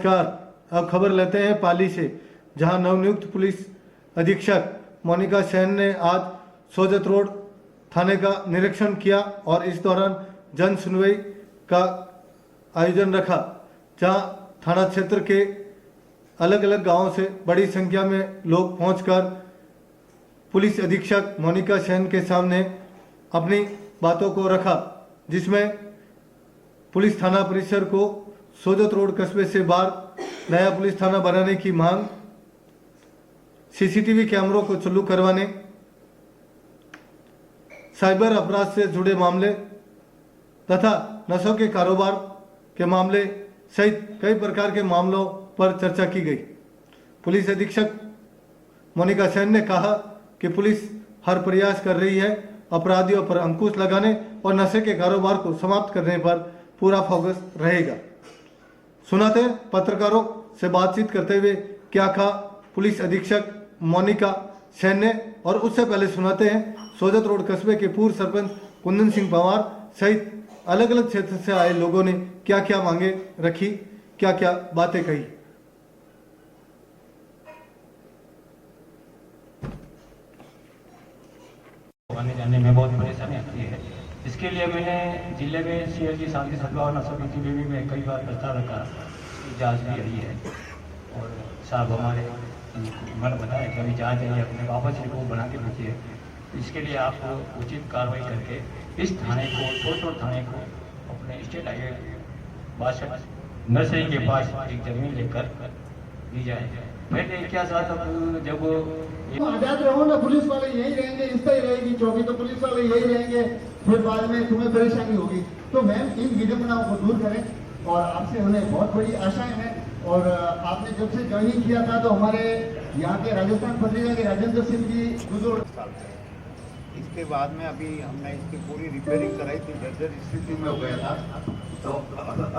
नमस्कार। अब खबर लेते हैं पाली से, जहां नवनियुक्त पुलिस अधीक्षक मोनिका सेन ने आज सोजत रोड थाने का निरीक्षण किया और इस दौरान जन सुनवाई का आयोजन रखा, जहां थाना क्षेत्र के अलग अलग गांवों से बड़ी संख्या में लोग पहुंचकर पुलिस अधीक्षक मोनिका सेन के सामने अपनी बातों को रखा, जिसमें पुलिस थाना परिसर को सोजत रोड कस्बे से बाहर नया पुलिस थाना बनाने की मांग, सीसीटीवी कैमरों को चालू करवाने, साइबर अपराध से जुड़े मामले तथा नशों के कारोबार के मामले सहित कई प्रकार के मामलों पर चर्चा की गई। पुलिस अधीक्षक मोनिका सेन ने कहा कि पुलिस हर प्रयास कर रही है अपराधियों पर अंकुश लगाने और नशे के कारोबार को समाप्त करने पर पूरा फोकस रहेगा। सुनाते हैं पत्रकारों से बातचीत करते हुए क्या कहा पुलिस अधीक्षक मोनिका सेन ने, और उससे पहले सुनाते हैं सोजत रोड कस्बे के पूर्व सरपंच कुंदन सिंह पवार सहित अलग अलग क्षेत्र से आए लोगों ने क्या क्या मांगे रखी, क्या क्या बातें कही। आने जाने में बहुत परेशानी आती है। इसके लिए मैंने जिले में सीआईडी शांति सद्भाव नशा की भी में कई बार प्रस्ताव रखा, जांच भी रही है और साहब हमारे मैंने बताया कि अभी जांच है, अपने वापस रिपोर्ट बना के भेजिए। इसके लिए आप उचित कार्रवाई करके इस थाने को सोजत थाने को अपने स्टेट हाईवे 62 नर्सरी के पास एक जमीन लेकर दी जाए। पहले क्या साथ जब आजाद रहो ना, पुलिस वाले यही रहेंगे, इस तरह रहेगी चौकी तो पुलिस वाले यही रहेंगे, फिर बाद में तुम्हें परेशानी होगी। तो मैम इन विडंबनाओं को दूर करें और आपसे उन्हें बहुत बड़ी आशाएं हैं। और आपने जब से ज्वाइनिंग किया था तो हमारे यहाँ के राजस्थान पत्रिका के राजेंद्र सिंह जी बुजुर्ग, इसके बाद में अभी हमने इसकी पूरी रिपेयरिंग कराई थी, जर्जर स्थिति में हो गया था। तो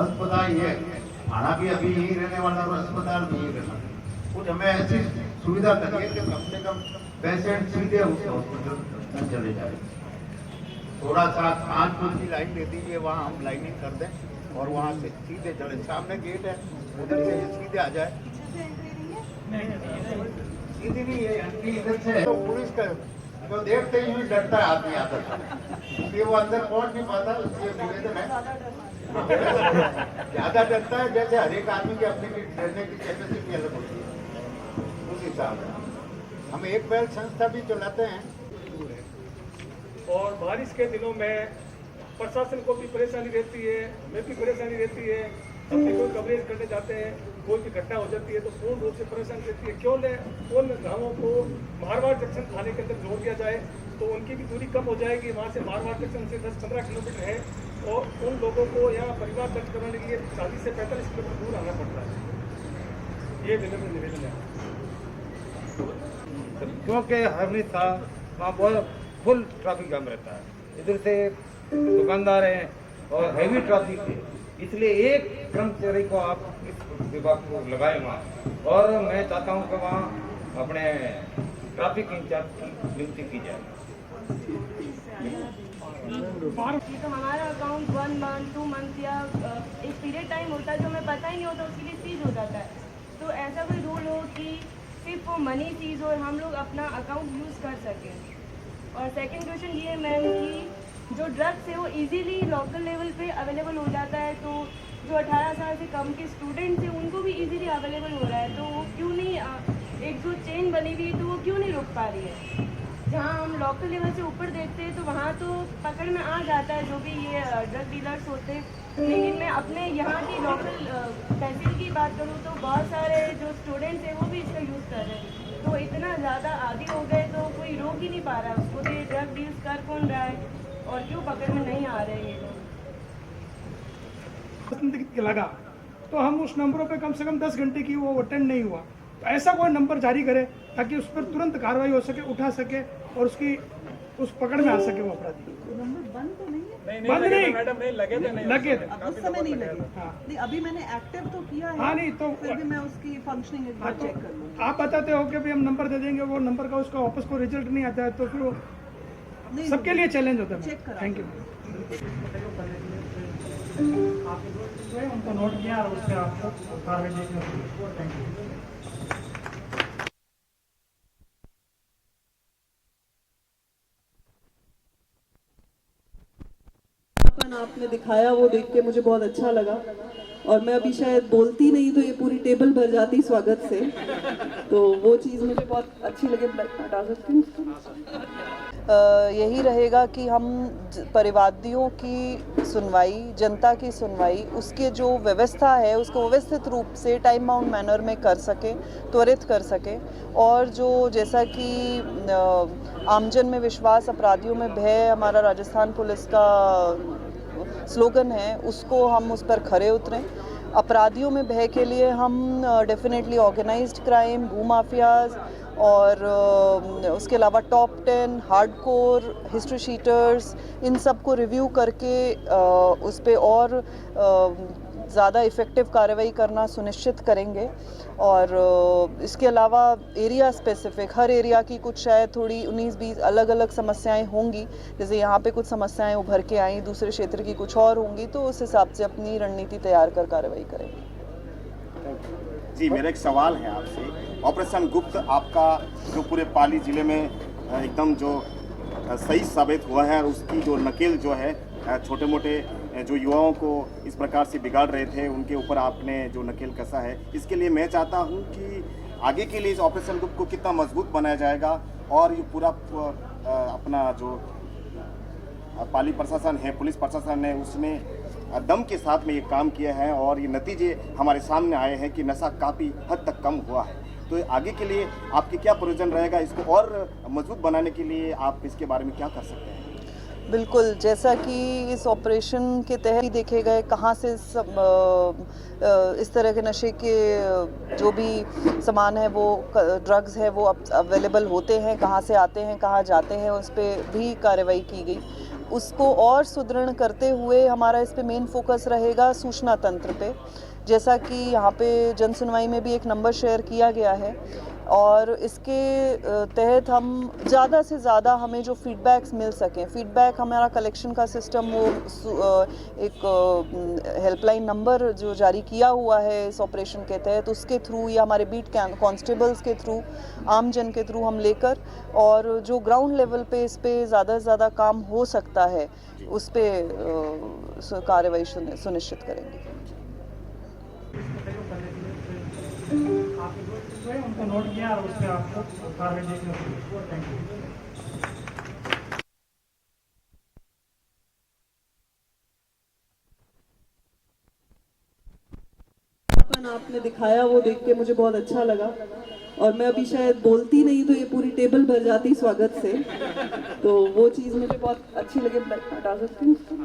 अस्पताल ये खाना भी अभी यही रहने वाला और अस्पताल भी यही रहना, कुछ हमें ऐसी सुविधा करिए कि कम से कम पेशेंट सीधे उस हॉस्पिटल में चले जाए। थोड़ा सा 5 फुट की लाइन दे दीजिए, वहाँ हम लाइनिंग कर दें और वहाँ से सीधे चले। सामने गेट है, उधर से सीधे आ जाए। सीधी नहीं है, इधर से तो पुलिस का तो देखते ही डरता है आदमी आता है कि वो अंदर पहुंच नहीं पाता। इसलिए निवेदन है, ज्यादा डरता है। जैसे हर एक आदमी की अपनी डरने की कैपेसिटी अलग होती है, उस हिसाब से हम एक बैल संस्था भी चलाते हैं। और बारिश के दिनों में प्रशासन को भी परेशानी रहती है, हमें भी परेशानी रहती है। अपनी कोई कवरेज करने जाते हैं, कोई भी घटना हो जाती है तो पूर्ण रूप से परेशान रहती है। क्यों न उन गाँवों को मारवाड़ जंक्शन थाने के अंदर जोड़ दिया जाए तो उनकी भी दूरी कम हो जाएगी। वहाँ से मारवाड़ जंक्शन से 10-15 किलोमीटर है और उन लोगों को यहाँ परिवार दर्ज कराने के लिए 40 से 45 किलोमीटर दूर आना पड़ता है। ये विनम्र निवेदन है, क्योंकि हमेशा वहाँ बहुत फुल ट्रैफिक जाम रहता है। इधर से दुकानदार हैं और हैवी ट्रैफिक है, इसलिए एक कर्मचारी को आप इस विभाग को लगाए वहाँ। और मैं चाहता हूँ कि वहाँ अपने ट्रैफिक इंचार्ज की नियुक्ति की जाए। तो हमारा अकाउंट 1 मंथ 2 मंथ या एक पीरियड टाइम होता है जो हमें पता ही नहीं होता, उसके लिए सीज हो जाता है। तो ऐसा कोई रूल हो कि सिर्फ वो मनी सीज और हम लोग अपना अकाउंट यूज़ कर सकें। और सेकंड क्वेश्चन ये है मैम कि जो ड्रग्स है वो इजीली लोकल लेवल पे अवेलेबल हो जाता है, तो जो 18 साल से कम के स्टूडेंट्स हैं उनको भी इजीली अवेलेबल हो रहा है, तो वो क्यों नहीं एक जो चेन बनी हुई है तो वो क्यों नहीं रुक पा रही है। जहाँ हम लोकल लेवल से ऊपर देखते हैं तो वहाँ तो पकड़ में आ जाता है जो भी ये ड्रग डीलर्स होते हैं, लेकिन मैं अपने यहाँ की लोकल तहसील की बात करूँ तो बहुत सारे जो स्टूडेंट्स हैं वो भी इसका यूज़ कर रहे हैं। तो इतना ज़्यादा आदी हो गए तो कोई रोक ही नहीं पा रहा है उसको, तो ये ड्रग डील्स कर कौन रहा है और क्यों पकड़ में नहीं आ रहे हैं ये लोग। लगा तो हम उस नंबरों पे कम से कम 10 घंटे की वो अटेंड नहीं हुआ, तो ऐसा कोई नंबर जारी करे ताकि उस पर तुरंत कार्रवाई हो सके, उठा सके और उसकी उस पकड़ में आ सके वो अपराधी। नंबर बंद तो नहीं है? बंद नहीं मैडम, नहीं लगे थे, नहीं लगे थे। अब उस समय नहीं लगे। हाँ। नहीं, अभी मैंने एक्टिव तो किया है। हाँ, नहीं तो फिर भी मैं उसकी फंक्शनिंग एक बार तो चेक कर लूँगी। आप बताते हो कि भाई हम नंबर दे देंगे, वो नंबर का उसका वापस को रिजल्ट नहीं आता है तो फिर वो सबके लिए चैलेंज होता है। चेक करा। Thank you. हुए उनको नोट किया और उस पर आपको कार्रवाई देखने को मिली। Thank you. आपने दिखाया वो देख के मुझे बहुत अच्छा लगा और मैं अभी शायद बोलती नहीं तो ये पूरी टेबल भर जाती स्वागत से, तो वो चीज़ मुझे बहुत अच्छी लगी। हटा सकती हूँ उसको? यही रहेगा कि हम परिवादियों की सुनवाई, जनता की सुनवाई, उसके जो व्यवस्था है उसको व्यवस्थित रूप से टाइम बाउंड मैनर में कर सके, त्वरित कर सके। और जो जैसा कि आमजन में विश्वास, अपराधियों में भय हमारा राजस्थान पुलिस का स्लोगन है, उसको हम उस पर खरे उतरें। अपराधियों में भय के लिए हम डेफिनेटली ऑर्गेनाइज्ड क्राइम, भूमाफियाज और उसके अलावा टॉप 10 हार्डकोर हिस्ट्री शीटर्स, इन सब को रिव्यू करके उस पे और ज़्यादा इफ़ेक्टिव कार्रवाई करना सुनिश्चित करेंगे। और इसके अलावा एरिया स्पेसिफिक, हर एरिया की कुछ शायद थोड़ी 19-20 अलग अलग समस्याएं होंगी, जैसे यहाँ पे कुछ समस्याएं उभर के आई, दूसरे क्षेत्र की कुछ और होंगी, तो उस हिसाब से अपनी रणनीति तैयार कर कार्रवाई करेंगे। जी, मेरा एक सवाल है आपसे। ऑपरेशन गुप्त आपका जो पूरे पाली जिले में एकदम जो सही साबित हुआ है और उसकी जो नकेल जो है छोटे मोटे जो युवाओं को इस प्रकार से बिगाड़ रहे थे उनके ऊपर आपने जो नकेल कसा है, इसके लिए मैं चाहता हूं कि आगे के लिए इस ऑपरेशन ग्रुप को कितना मजबूत बनाया जाएगा और ये पूरा अपना जो पाली प्रशासन है, पुलिस प्रशासन है, उसने दम के साथ में ये काम किया है और ये नतीजे हमारे सामने आए हैं कि नशा काफ़ी हद तक कम हुआ है। तो आगे के लिए आपके क्या प्रयोजन रहेगा, इसको और मजबूत बनाने के लिए आप इसके बारे में क्या कर सकते हैं? बिल्कुल, जैसा कि इस ऑपरेशन के तहत ही देखे गए कहाँ से इस तरह के नशे के जो भी सामान है, वो ड्रग्स है, वो अवेलेबल होते हैं, कहाँ से आते हैं, कहाँ जाते हैं, उस पर भी कार्रवाई की गई। उसको और सुदृढ़ करते हुए हमारा इस पे मेन फोकस रहेगा सूचना तंत्र पे, जैसा कि यहाँ पे जन सुनवाई में भी एक नंबर शेयर किया गया है और इसके तहत हम ज़्यादा से ज़्यादा हमें जो फीडबैक्स मिल सकें, फीडबैक हमारा कलेक्शन का सिस्टम, वो एक हेल्पलाइन नंबर जो जारी किया हुआ है इस ऑपरेशन के तहत, उसके थ्रू या हमारे बीट कांस्टेबल्स के थ्रू, आम जन के थ्रू हम लेकर और जो ग्राउंड लेवल पे इस पे ज़्यादा से ज़्यादा काम हो सकता है उस पर कार्रवाई सुनिश्चित करेंगे। उनको नोट किया और उस पर आपको कार्रवाई देखने को मिली। Thank you. आपने दिखाया वो देख के मुझे बहुत अच्छा लगा और मैं अभी शायद बोलती नहीं तो ये पूरी टेबल भर जाती स्वागत से, तो वो चीज़ मुझे बहुत अच्छी लगी। हटा सकती हूँ उसको?